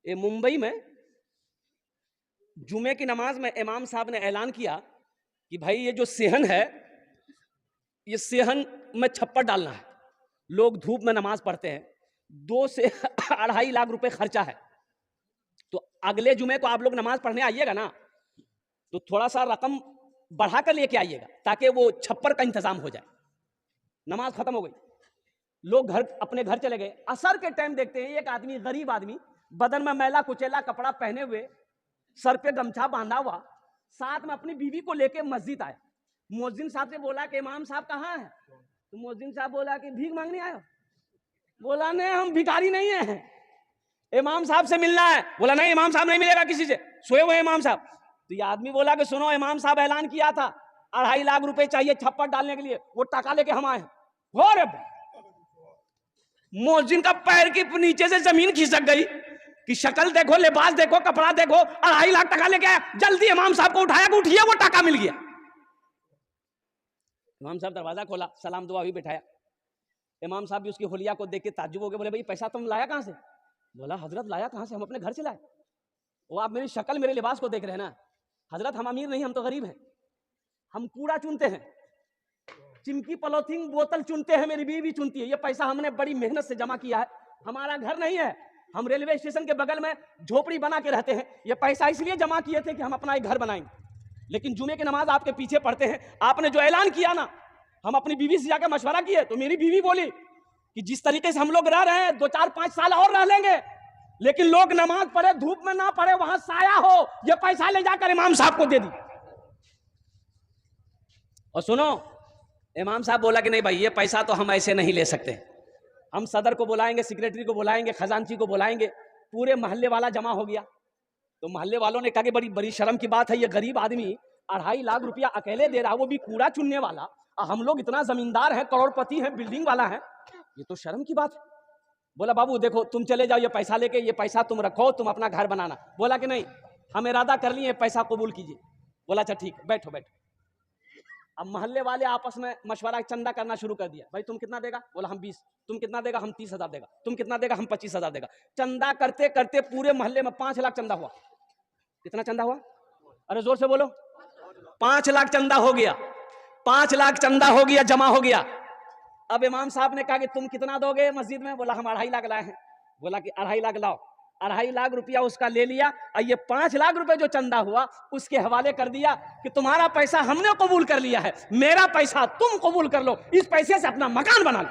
ये मुंबई में जुमे की नमाज में इमाम साहब ने ऐलान किया कि भाई ये जो सेहन है, ये सेहन में छप्पर डालना है। लोग धूप में नमाज पढ़ते हैं, 2 से 2.5 लाख रुपए खर्चा है। तो अगले जुमे को आप लोग नमाज पढ़ने आइएगा ना, तो थोड़ा सा रकम बढ़ा कर लेके आइएगा ताकि वो छप्पर का इंतजाम हो जाए। नमाज खत्म हो गई, लोग अपने घर चले गए। असर के टाइम देखते हैं एक आदमी, गरीब आदमी, बदन में मैला कुचेला कपड़ा पहने हुए, सर पे गमछा बांधा हुआ, साथ में अपनी बीवी को लेके मस्जिद आया। मुअज्जिन साहब से बोला कि इमाम साहब कहाँ है? तो मुअज्जिन साहब बोला कि भीख मांगने आया। बोला नहीं, हम भिखारी नहीं है, इमाम साहब से मिलना है। बोला नहीं, इमाम साहब नहीं मिलेगा किसी से, सोए हुए इमाम साहब। तो ये आदमी बोला कि सुनो, इमाम साहब ऐलान किया था 2.5 लाख रुपए चाहिए छप्पर डालने के लिए, वो टाका लेके हम आए। हो रे, मुअज्जिन का पैर के नीचे से जमीन खिसक गई कि शक्ल देखो, लिबास देखो, कपड़ा देखो, 2.5 लाख टका लेके आया। जल्दी इमाम साहब को उठाया कि उठिए, वो टाका मिल गया। इमाम साहब दरवाजा खोला, सलाम दुआ भी बैठाया। इमाम साहब भी उसकी हुलिया को देख के ताज्जुब हो गए। बोले भाई पैसा तुम लाया कहां से? बोला हजरत लाया कहां से, हम अपने घर से लाए। वो आप मेरी शक्ल मेरे लिबास को देख रहे हैं ना हजरत, हम अमीर नहीं, हम तो गरीब हैं। हम कूड़ा चुनते हैं, चिमकी पॉलिथीन बोतल चुनते हैं, मेरी बीवी चुनती है। ये पैसा हमने बड़ी मेहनत से जमा किया है, हमारा घर नहीं है, हम रेलवे स्टेशन के बगल में झोपड़ी बना के रहते हैं। ये पैसा इसलिए जमा किए थे कि हम अपना एक घर बनाएंगे। लेकिन जुमे की नमाज आपके पीछे पढ़ते हैं। आपने जो ऐलान किया ना, हम अपनी बीवी से जाकर मशवरा किए, तो मेरी बीवी बोली कि जिस तरीके से हम लोग रह रहे हैं 2, 4, 5 साल और रह लेंगे, लेकिन लोग नमाज पढ़े, धूप में ना पढ़े, वहां साया हो, ये पैसा ले जाकर इमाम साहब को दे दी। और सुनो, इमाम साहब बोला कि नहीं भाई, ये पैसा तो हम ऐसे नहीं ले सकते, हम सदर को बुलाएंगे, सेक्रेटरी को बुलाएंगे, खजांची को बुलाएंगे। पूरे मोहल्ले वाला जमा हो गया। तो मोहल्ले वालों ने कहा कि बड़ी बड़ी शर्म की बात है, ये गरीब आदमी 2.5 लाख रुपया अकेले दे रहा है, वो भी कूड़ा चुनने वाला। हम लोग इतना जमींदार हैं, करोड़पति हैं, बिल्डिंग वाला है, ये तो शर्म की बात है। बोला बाबू देखो, तुम चले जाओ, ये पैसा लेके, ये पैसा तुम रखो, तुम अपना घर बनाना। बोला कि नहीं, हम इरादा कर लिए, पैसा कबूल कीजिए। बोला अच्छा ठीक, बैठो बैठो। अब मोहल्ले वाले आपस में मशवरा, चंदा करना शुरू कर दिया। भाई तुम कितना देगा? बोला हम 20। तुम कितना देगा? हम 30,000 देगा। तुम कितना देगा? हम 25,000 देगा। चंदा करते करते पूरे मोहल्ले में 5 लाख चंदा हुआ। कितना चंदा हुआ? अरे जोर से बोलो। 5 लाख चंदा हो गया। 5 लाख चंदा हो गया, जमा हो गया। अब इमाम साहब ने कहा कि तुम कितना दोगे मस्जिद में? बोला हम 2.5 लाख लाए हैं। बोला कि 2.5 लाख लाओ। 2.5 लाख रुपया उसका ले लिया, और ये 5 लाख रुपए जो चंदा हुआ उसके हवाले कर दिया कि तुम्हारा पैसा हमने कबूल कर लिया है, मेरा पैसा तुम कबूल कर लो, इस पैसे से अपना मकान बना लो।